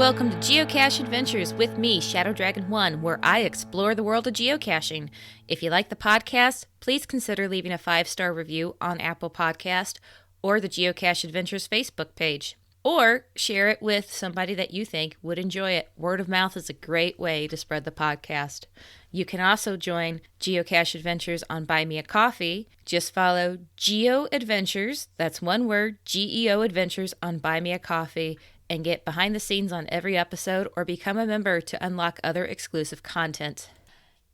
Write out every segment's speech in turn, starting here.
Welcome to Geocache Adventures with me, Shadow Dragon 1, where I explore the world of geocaching. If you like the podcast, please consider leaving a 5-star review on Apple Podcast or the Geocache Adventures Facebook page. Or share it with somebody that you think would enjoy it. Word of mouth is a great way to spread the podcast. You can also join Geocache Adventures on Buy Me a Coffee. Just follow Geo Adventures, that's one word, GEO Adventures on Buy Me a Coffee, and get behind the scenes on every episode or become a member to unlock other exclusive content.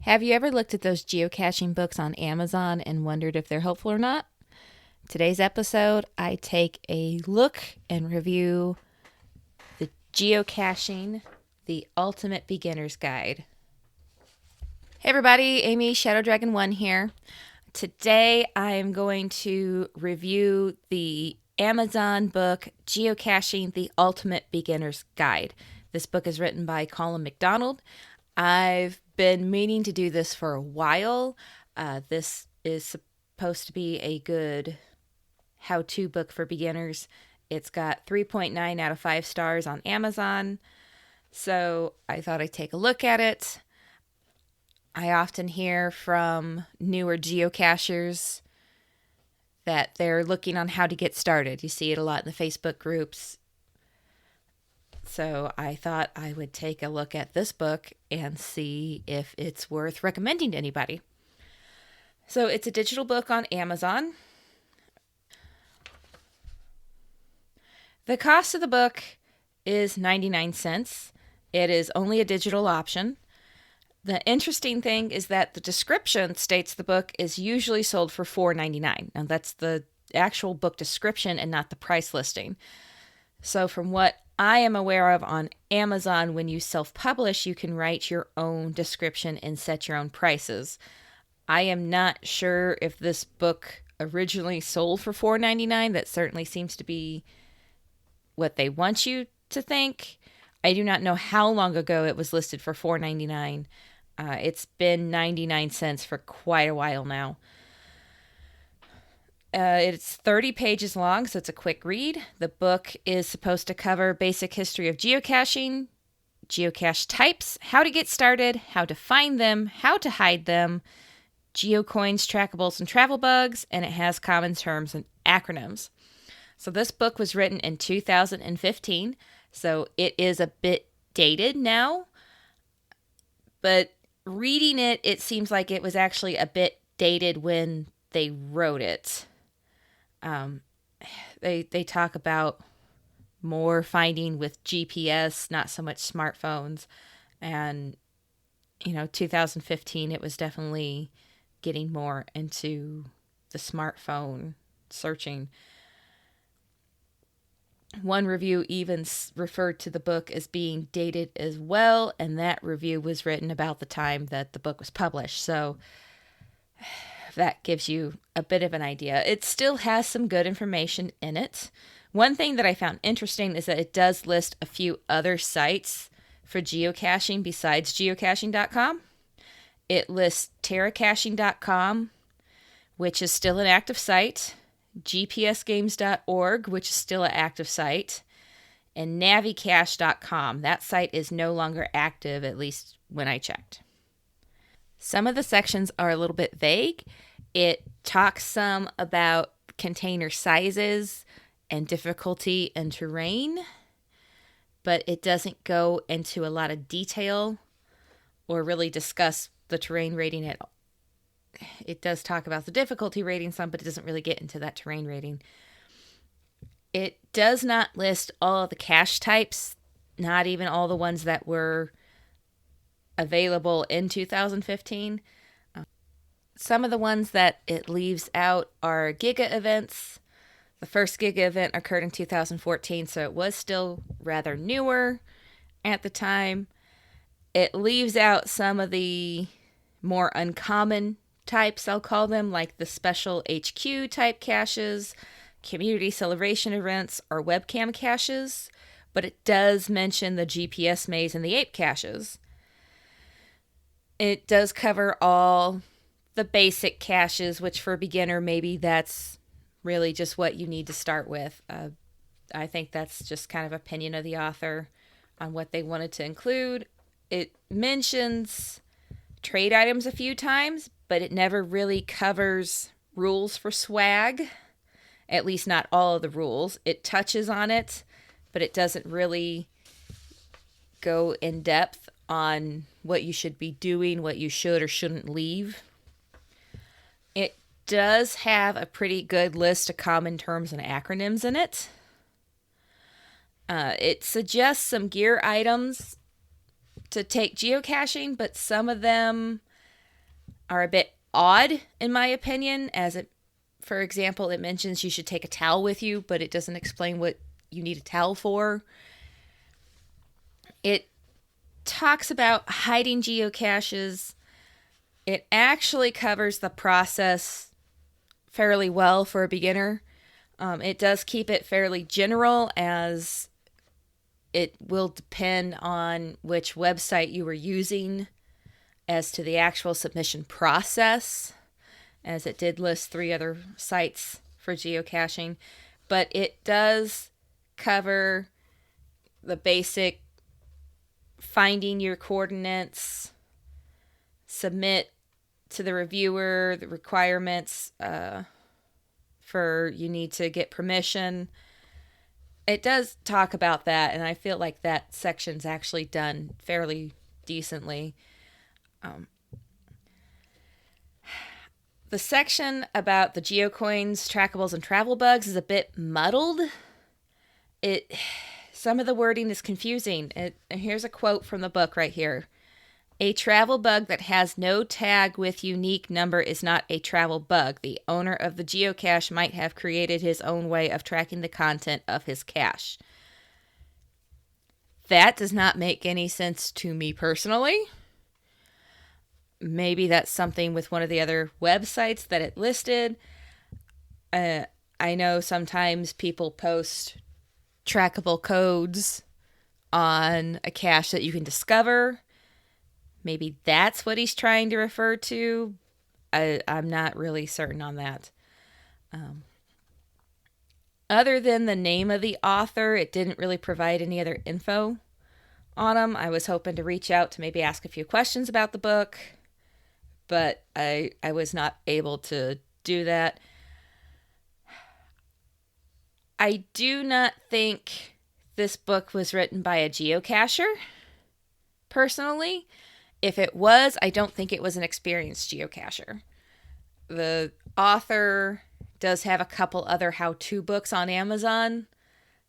Have you ever looked at those geocaching books on Amazon and wondered if they're helpful or not? Today's episode, I take a look and review the Geocaching, the Ultimate Beginner's Guide. Hey everybody, Amy, Shadow Dragon 1 here. Today I am going to review the Amazon book, Geocaching, the Ultimate Beginner's Guide. This book is written by Colin McDonald. I've been meaning to do this for a while. This is supposed to be a good how-to book for beginners. It's got 3.9 out of 5 stars on Amazon, so I thought I'd take a look at it. I often hear from newer geocachers that they're looking on how to get started. You see it a lot in the Facebook groups. So I thought I would take a look at this book and see if it's worth recommending to anybody. So it's a digital book on Amazon. The cost of the book is 99 cents. It is only a digital option. The interesting thing is that the description states the book is usually sold for $4.99. Now that's the actual book description and not the price listing. So from what I am aware of on Amazon, when you self-publish, you can write your own description and set your own prices. I am not sure if this book originally sold for $4.99. That certainly seems to be what they want you to think. I do not know how long ago it was listed for $4.99. It's been 99 cents for quite a while now. It's 30 pages long, so it's a quick read. The book is supposed to cover basic history of geocaching, geocache types, how to get started, how to find them, how to hide them, geocoins, trackables, and travel bugs, and it has common terms and acronyms. So this book was written in 2015, so it is a bit dated now, but reading it, it seems like it was actually a bit dated when they wrote it. They talk about more finding with GPS, not so much smartphones, and 2015 it was definitely getting more into the smartphone searching. One review even referred to the book as being dated as well, and that review was written about the time that the book was published. So that gives you a bit of an idea. It still has some good information in it. One thing that I found interesting is that it does list a few other sites for geocaching besides geocaching.com. It lists terracaching.com, which is still an active site, gpsgames.org, which is still an active site, and navicache.com. That site is no longer active, at least when I checked. Some of the sections are a little bit vague. It talks some about container sizes and difficulty and terrain, but it doesn't go into a lot of detail or really discuss the terrain rating at all. It does talk about the difficulty rating some, but it doesn't really get into that terrain rating. It does not list all of the cache types, not even all the ones that were available in 2015. Some of the ones that it leaves out are Giga events. The first Giga event occurred in 2014, so it was still rather newer at the time. It leaves out some of the more uncommon types, I'll call them, like the special HQ type caches, community celebration events, or webcam caches, but it does mention the GPS maze and the ape caches. It does cover all the basic caches, which for a beginner, maybe that's really just what you need to start with. I think that's just kind of opinion of the author. on what they wanted to include. It mentions trade items a few times, but it never really covers rules for swag. At least not all of the rules. It touches on it, but it doesn't really go in depth on what you should be doing, what you should or shouldn't leave. It does have a pretty good list of common terms and acronyms in it. It suggests some gear items to take geocaching, but some of them are a bit odd, in my opinion. For example, it mentions you should take a towel with you, but it doesn't explain what you need a towel for. It talks about hiding geocaches. It actually covers the process fairly well for a beginner. It does keep it fairly general, as it will depend on which website you were using as to the actual submission process, as it did list 3 other sites for geocaching. But it does cover the basic finding your coordinates, submit to the reviewer the requirements for you need to get permission. It does talk about that, and I feel like that section's actually done fairly decently. The section about the geocoins, trackables, and travel bugs is a bit muddled. Some of the wording is confusing. And here's a quote from the book right here. A travel bug that has no tag with unique number is not a travel bug. The owner of the geocache might have created his own way of tracking the content of his cache. That does not make any sense to me personally. Maybe that's something with one of the other websites that it listed. I know sometimes people post trackable codes on a cache that you can discover. Maybe that's what he's trying to refer to. I'm not really certain on that. Other than the name of the author, it didn't really provide any other info on him. I was hoping to reach out to maybe ask a few questions about the book, but I was not able to do that. I do not think this book was written by a geocacher, personally. If it was, I don't think it was an experienced geocacher. The author does have a couple other how-to books on Amazon,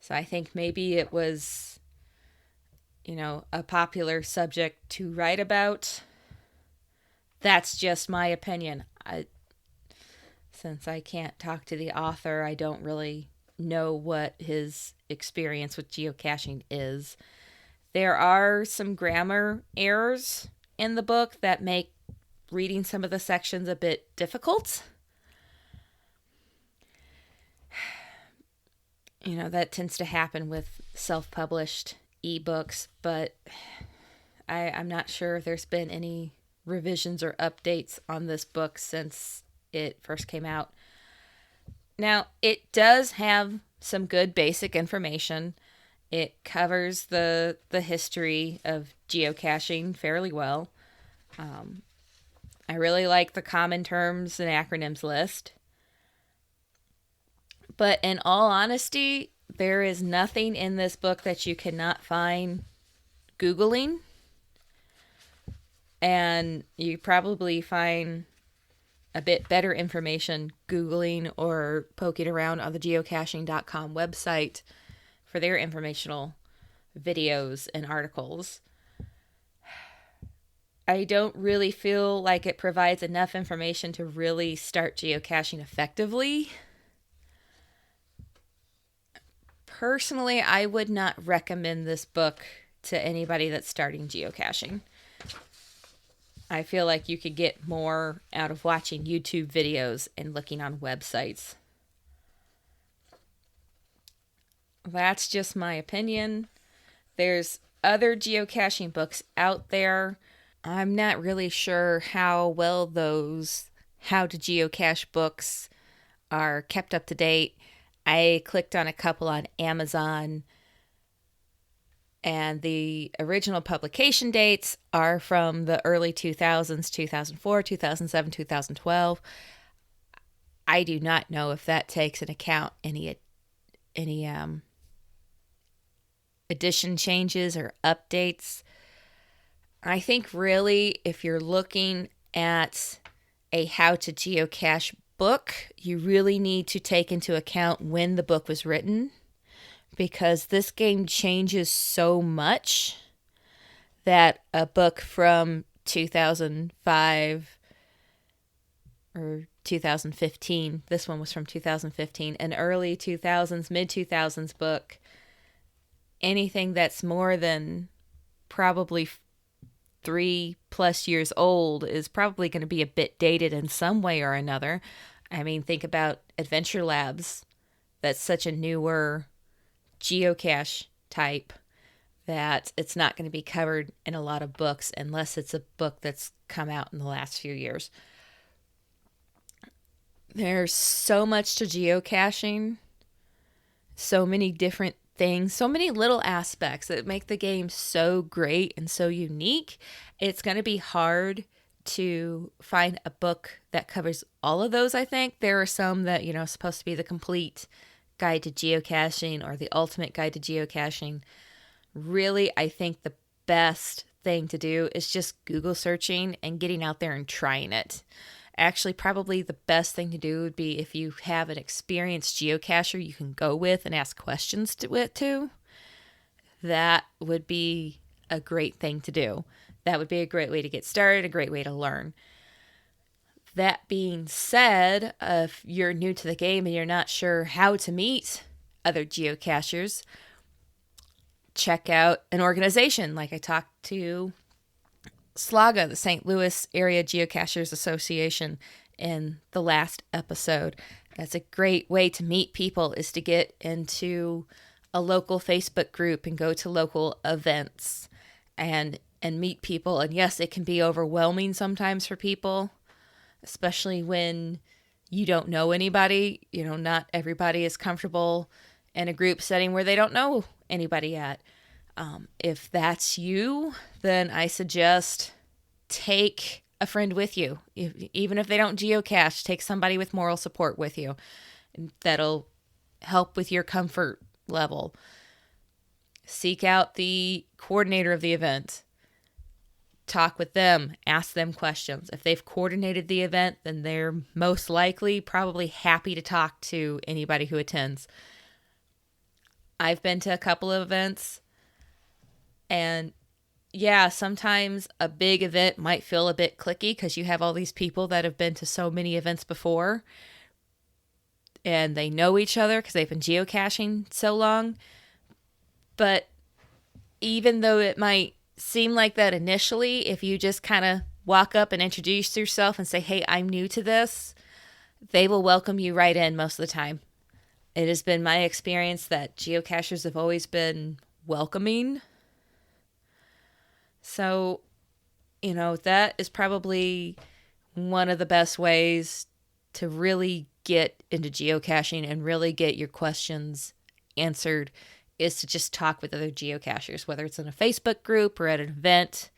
so I think maybe it was, a popular subject to write about. That's just my opinion. Since I can't talk to the author, I don't really know what his experience with geocaching is. There are some grammar errors in the book that make reading some of the sections a bit difficult. That tends to happen with self-published ebooks, but I'm not sure if there's been any revisions or updates on this book since it first came out. Now, it does have some good basic information. It covers the history of geocaching fairly well. I really like the common terms and acronyms list. But in all honesty, there is nothing in this book that you cannot find Googling. And you probably find a bit better information Googling or poking around on the geocaching.com website for their informational videos and articles. I don't really feel like it provides enough information to really start geocaching effectively. Personally, I would not recommend this book to anybody that's starting geocaching. I feel like you could get more out of watching YouTube videos and looking on websites. That's just my opinion. There's other geocaching books out there. I'm not really sure how well those how to geocache books are kept up to date. I clicked on a couple on Amazon, And the original publication dates are from the early 2000s, 2004, 2007, 2012. I do not know if that takes into account any edition changes or updates. I think really if you're looking at a how to geocache book, you really need to take into account when the book was written, because this game changes so much that a book from 2005 or 2015, this one was from 2015, an early 2000s, mid 2000s book, anything that's more than probably 3+ years old is probably going to be a bit dated in some way or another. I mean, think about Adventure Labs. That's such a newer geocache type that it's not going to be covered in a lot of books unless it's a book that's come out in the last few years. There's so much to geocaching, so many different things, so many little aspects that make the game so great and so unique. It's going to be hard to find a book that covers all of those, I think. There are some that, supposed to be the complete guide to geocaching or the ultimate guide to geocaching. Really, I think the best thing to do is just Google searching and getting out there and trying it. Actually, probably the best thing to do would be if you have an experienced geocacher you can go with and ask questions to. That would be a great thing to do. That would be a great way to get started, a great way to learn. That being said, if you're new to the game and you're not sure how to meet other geocachers, check out an organization like I talked to SLAGA, the St. Louis Area Geocachers Association, in the last episode. That's a great way to meet people, is to get into a local Facebook group and go to local events and meet people. And yes, it can be overwhelming sometimes for people, especially when you don't know anybody. Not everybody is comfortable in a group setting where they don't know anybody at. If that's you, then I suggest take a friend with you. Even if they don't geocache, take somebody with moral support with you. That'll help with your comfort level. Seek out the coordinator of the event. Talk with them. Ask them questions. If they've coordinated the event, then they're most likely probably happy to talk to anybody who attends. I've been to a couple of events. And yeah, sometimes a big event might feel a bit cliquey because you have all these people that have been to so many events before and they know each other because they've been geocaching so long. But even though it might seem like that initially, if you just kind of walk up and introduce yourself and say, hey, I'm new to this, they will welcome you right in most of the time. It has been my experience that geocachers have always been welcoming. So, that is probably one of the best ways to really get into geocaching and really get your questions answered, is to just talk with other geocachers, whether it's in a Facebook group or at an event.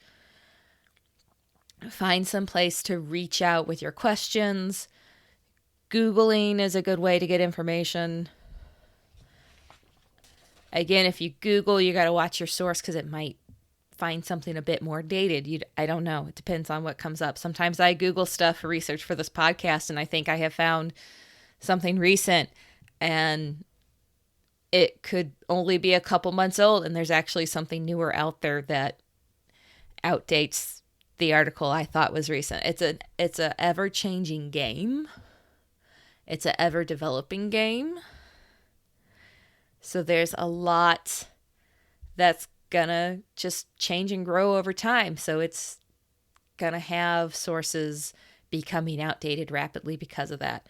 Find some place to reach out with your questions. Googling is a good way to get information. Again, if you Google, you got to watch your source because it might find something a bit more dated. I don't know. It depends on what comes up. Sometimes I Google stuff for research for this podcast, and I think I have found something recent, and it could only be a couple months old, and there's actually something newer out there that outdates the article I thought was recent. It's a ever-changing game. It's a ever-developing game. So there's a lot that's gonna just change and grow over time. So it's gonna have sources becoming outdated rapidly because of that.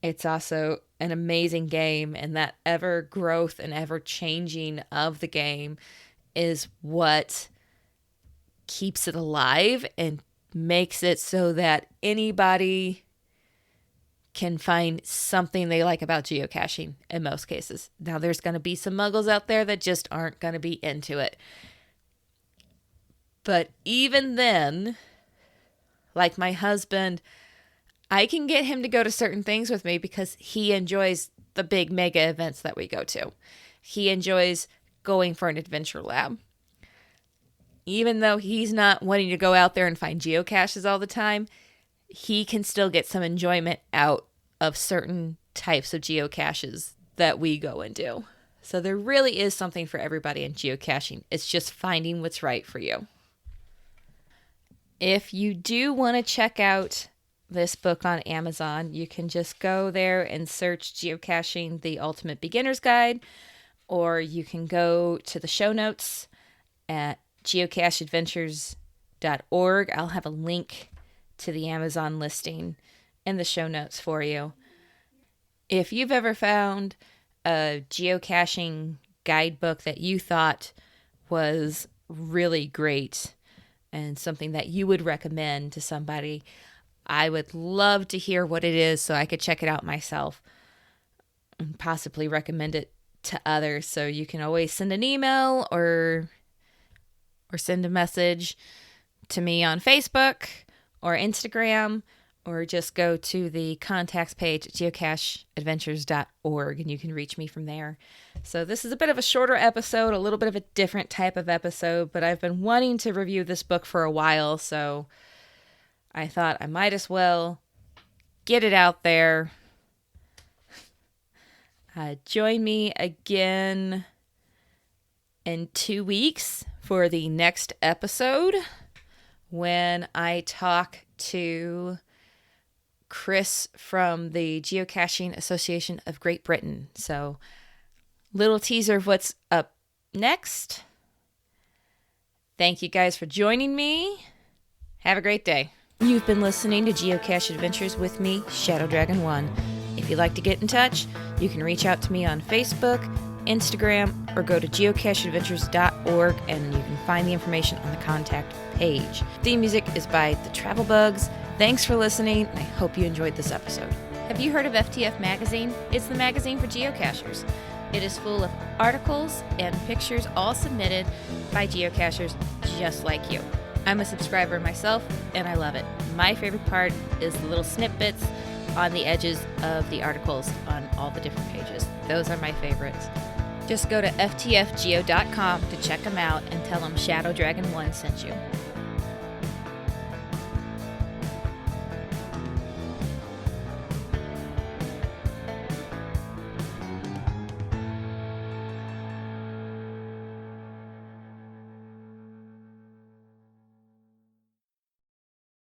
It's also an amazing game, and that ever growth and ever changing of the game is what keeps it alive and makes it so that anybody can find something they like about geocaching in most cases. Now, there's going to be some muggles out there that just aren't going to be into it. But even then, like my husband, I can get him to go to certain things with me because he enjoys the big mega events that we go to. He enjoys going for an adventure lab. Even though he's not wanting to go out there and find geocaches all the time, he can still get some enjoyment out of certain types of geocaches that we go and do. So there really is something for everybody in geocaching. It's just finding what's right for you. If you do want to check out this book on Amazon, you can just go there and search Geocaching, the Ultimate Beginner's Guide, or you can go to the show notes at geocacheadventures.org. I'll have a link to the Amazon listing in the show notes for you. If you've ever found a geocaching guidebook that you thought was really great and something that you would recommend to somebody, I would love to hear what it is so I could check it out myself and possibly recommend it to others. So you can always send an email or send a message to me on Facebook or Instagram, or just go to the contacts page at geocacheadventures.org and you can reach me from there. So this is a bit of a shorter episode, a little bit of a different type of episode, but I've been wanting to review this book for a while, so I thought I might as well get it out there. Join me again in 2 weeks for the next episode when I talk to Chris from the Geocaching Association of Great Britain. So, little teaser of what's up next. Thank you guys for joining me. Have a great day. You've been listening to Geocache Adventures with me, Shadow Dragon 1. If you'd like to get in touch, you can reach out to me on Facebook, Instagram, or go to geocacheadventures.org and you can find the information on the contact page. Theme music is by The Travel Bugs. Thanks for listening, and I hope you enjoyed this episode. Have you heard of FTF Magazine? It's the magazine for geocachers. It is full of articles and pictures all submitted by geocachers just like you. I'm a subscriber myself, and I love it. My favorite part is the little snippets on the edges of the articles on all the different pages. Those are my favorites. Just go to ftfgeo.com to check them out and tell them Shadow Dragon 1 sent you.